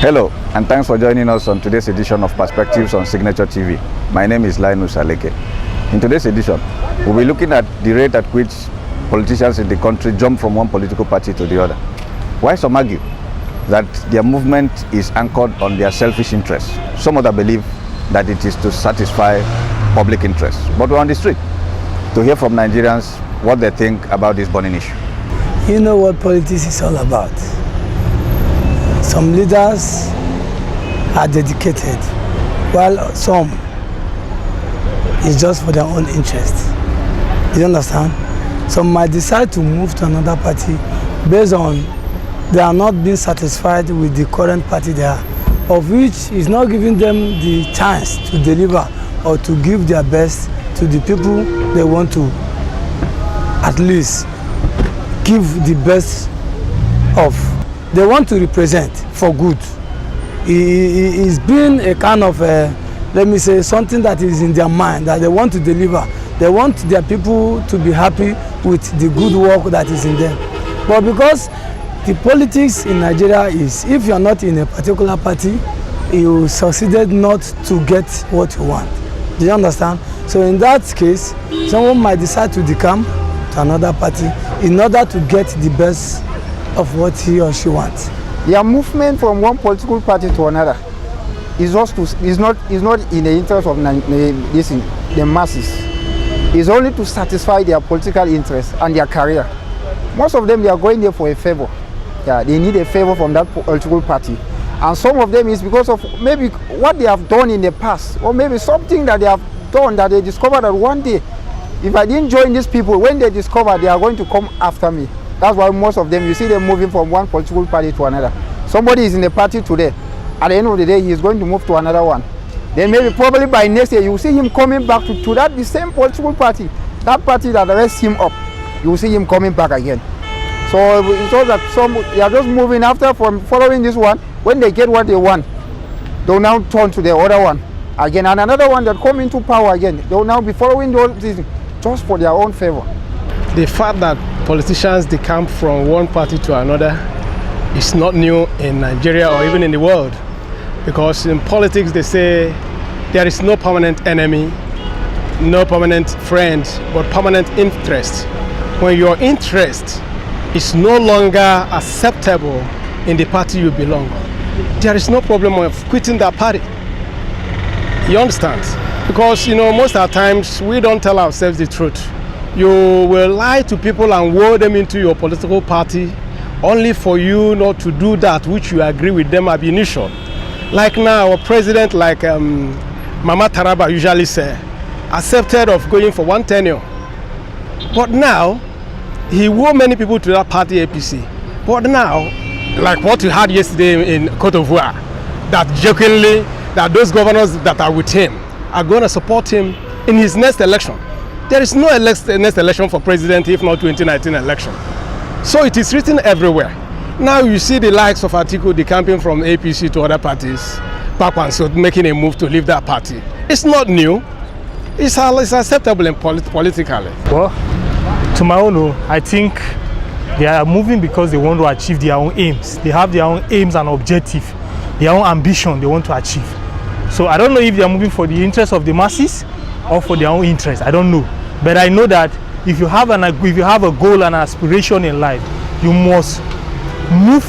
Hello, and thanks for joining us on today's edition of Perspectives on Signature TV. My name is Linus Aleke. In today's edition, we'll be looking at the rate at which politicians in the country jump from one political party to the other. While some argue that their movement is anchored on their selfish interests, some others believe that it is to satisfy public interests. But we're on the street to hear from Nigerians what they think about this burning issue. You know what politics is all about. Some leaders are dedicated, while some is just for their own interest. You understand? Some might decide to move to another party based on they are not being satisfied with the current party they are, of which is not giving them the chance to deliver or to give their best to the people they want to at least give the best of. They want to represent for good. It's been a kind of, let me say, something that is in their mind that they want to deliver. They want their people to be happy with the good work that is in them. But because the politics in Nigeria is, if you are not in a particular party, you succeeded not to get what you want. Do you understand? So in that case, someone might decide to decamp to another party in order to get the best of what he or she wants. Their movement from one political party to another is not in the interest of the masses. It's only to satisfy their political interests and their career. Most of them, they are going there for a favor. Yeah, they need a favor from that political party. And some of them is because of maybe what they have done in the past, or maybe something that they have done that they discovered that one day, if I didn't join these people, when they discover, they are going to come after me. That's why most of them, you see them moving from one political party to another. Somebody is in a party today. At the end of the day, he is going to move to another one. Then maybe probably by next year, you will see him coming back to that the same political party. That party that raised him up, you will see him coming back again. So it's all that they are just moving after from following this one. When they get what they want, they'll now turn to the other one again. And another one that come into power again, they'll now be following those things just for their own favor. The fact that politicians decamp from one party to another is not new in Nigeria or even in the world, because in politics they say there is no permanent enemy, no permanent friend, but permanent interest. When your interest is no longer acceptable in the party you belong, there is no problem of quitting that party. You understand? Because most of the times we don't tell ourselves the truth. You will lie to people and woo them into your political party only for you not to do that which you agree with them ab initio. Like now, our president, like Mama Taraba usually say, accepted of going for one tenure. But now, he woo many people to that party APC. But now, like what we had yesterday in Côte d'Ivoire, that jokingly, that those governors that are with him are going to support him in his next election. There is no next election for president if not 2019 election. So it is written everywhere. Now you see the likes of Atiku decamping from APC to other parties, so making a move to leave that party. It's not new. It's acceptable politically. Well, to my own, I think they are moving because they want to achieve their own aims. They have their own aims and objectives, their own ambition they want to achieve. So I don't know if they are moving for the interest of the masses or for their own interest. I don't know. But I know that if you have a goal and aspiration in life, you must move.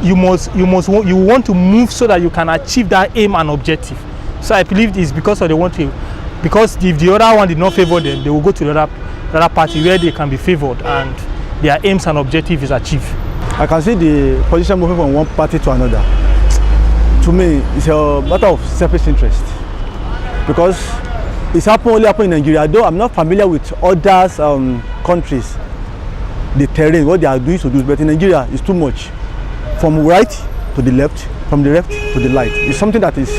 You want to move so that you can achieve that aim and objective. So I believe it's because they want to. Because if the other one did not favor them, they will go to the other party where they can be favored and their aims and objective is achieved. I can see the position moving from one party to another. To me, it's a matter of selfish interest, because it's only happening in Nigeria. Though I'm not familiar with other countries, the terrain, what they are doing to do, but in Nigeria, it's too much. From right to the left, from the left to the right. It's something that is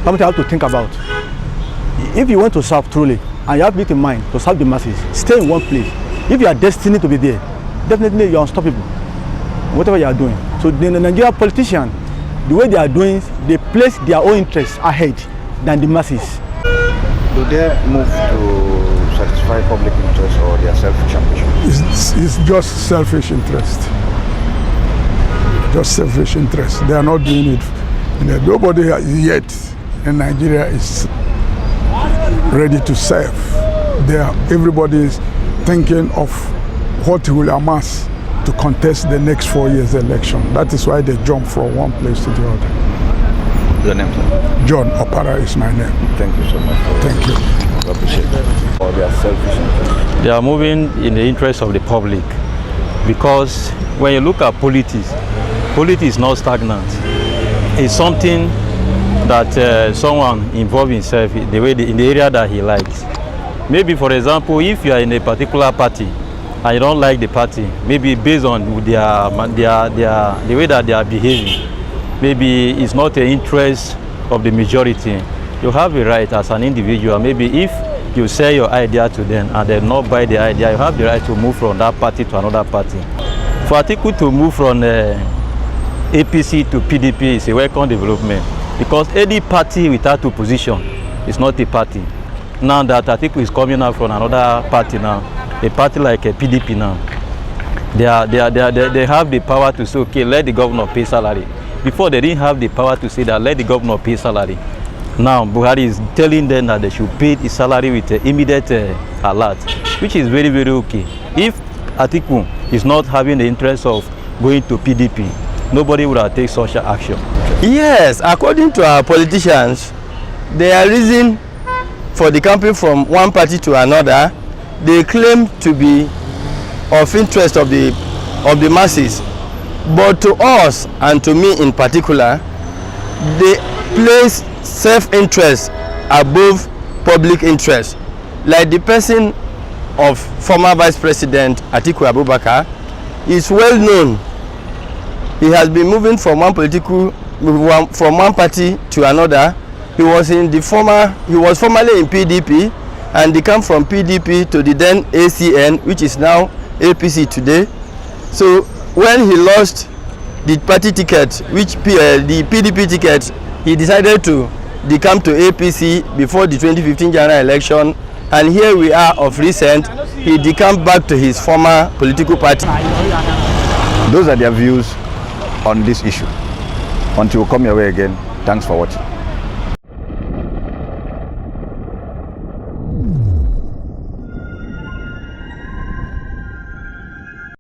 something you have to think about. If you want to serve truly, and you have it in mind to serve the masses, stay in one place. If you are destined to be there, definitely you are unstoppable, whatever you are doing. So the Nigerian politicians, the way they are doing, they place their own interests ahead than the masses. Do they move to satisfy public interest or their selfish ambition? It's just selfish interest. just selfish interest. They are not doing it. Nobody yet in Nigeria is ready to serve. Everybody is thinking of what will amass to contest the next 4 years election. That is why they jump from one place to the other. Your name, sir? John Opara is my name. Thank you so much. Thank you. I appreciate it. Or they are selfish interest. They are moving in the interest of the public, because when you look at politics is not stagnant. It's something that someone involves himself in the area that he likes. Maybe, for example, if you are in a particular party and you don't like the party, maybe based on the way that they are behaving, maybe it's not the interest of the majority. You have a right as an individual. Maybe if you sell your idea to them and they not buy the idea, you have the right to move from that party to another party. For Atiku to move from APC to PDP is a welcome development, because any party without opposition is not a party. Now that Atiku is coming out from another party now, a party like a PDP now, they have the power to say, okay, let the governor pay salary. Before, they didn't have the power to say that let the governor pay salary. Now Buhari is telling them that they should pay his salary with immediate alert, which is very, very okay. If Atiku is not having the interest of going to PDP, nobody would have taken such an action. Yes, according to our politicians, their reason for decamping from one party to another, they claim to be of interest of the masses. But to us, and to me in particular, they place self-interest above public interest. Like the person of former Vice President Atiku Abubakar is well known. He has been moving from one party to another. He was formerly in PDP, and they come from PDP to the then ACN, which is now APC today. So when he lost the party ticket, which the PDP ticket, he decided to decamp to APC before the 2015 general election, and here we are of recent, he decamped back to his former political party. Those are their views on this issue. Until we come your way again, thanks for watching.